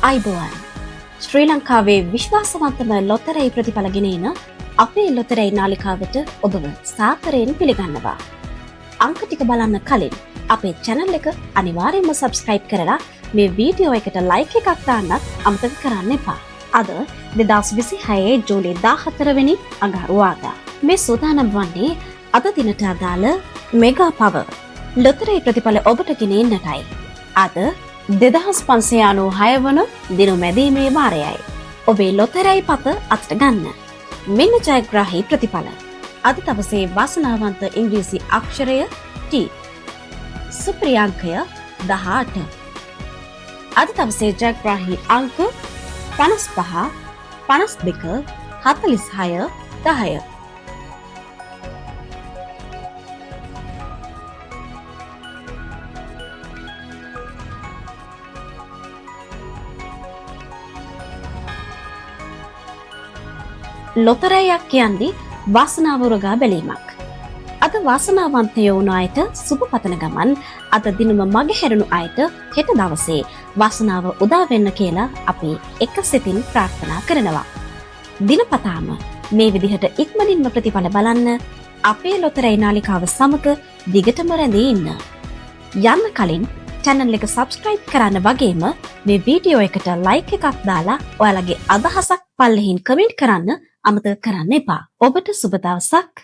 අයිබෝවන් ශ්‍රී ලංකාවේ විශ්වාසවන්තම ලොතරැයි ප්‍රතිඵල ගෙනෙන අපේ ලොතරැයි නාලිකාවට ඔබව සාදරයෙන් පිළිගන්නවා. අංක ටික බලන්න කලින් අපේ channel එක අනිවාර්යයෙන්ම subscribe කරලා මේ වීඩියෝ එකට like එකක් දාන්නත් අමතක කරන්න එපා. අද 2026 ජූලි 14 වෙනි අඟහරුවාදා. මේ සූදානම් වන්නේ අද දිනට අදාළ මෙගා පවර් ලොතරැයි ප්‍රතිඵල ඔබට ගෙනෙන්නටයි. අද 2596 වන දින මැදීමේ වාරයයි. ඔබේ ලොතරැයි පත අතට ගන්න. මෙන්න ජයග්‍රාහී ප්‍රතිඵල. අද දවසේ වාසනාවන්ත ඉංග්‍රීසි අක්ෂරය T. සුප්‍රියාංකය 18. අද දවසේ ජයග්‍රාහී අංක 55, 52, 46, 10. ලොතරැයියක් කියන්නේ වාසනාව උරගා බැලීමක්. අද වාසනාවන්තයෝ වුණු අයට සුබ පතන ගමන් අද දිනම මගහැරුණු අයට හෙට දවසේ වාසනාව උදා වෙන්න කියලා අපි එක සිතින් ප්‍රාර්ථනා කරනවා. දිනපතාම මේ විදිහට ඉක්මනින්ම ප්‍රතිඵල බලන්න අපේ ලොතරැයි නාලිකාව සමග දිගටම රැඳී ඉන්න. යන්න කලින් channel එක subscribe කරන්න වගේම මේ වීඩියෝ එකට like එකක් දාලා ඔයාලගේ අදහසක් පල්ලෙහින් comment කරන්න අමතක කරන්න එපා. ඔබට සුබ දවසක්.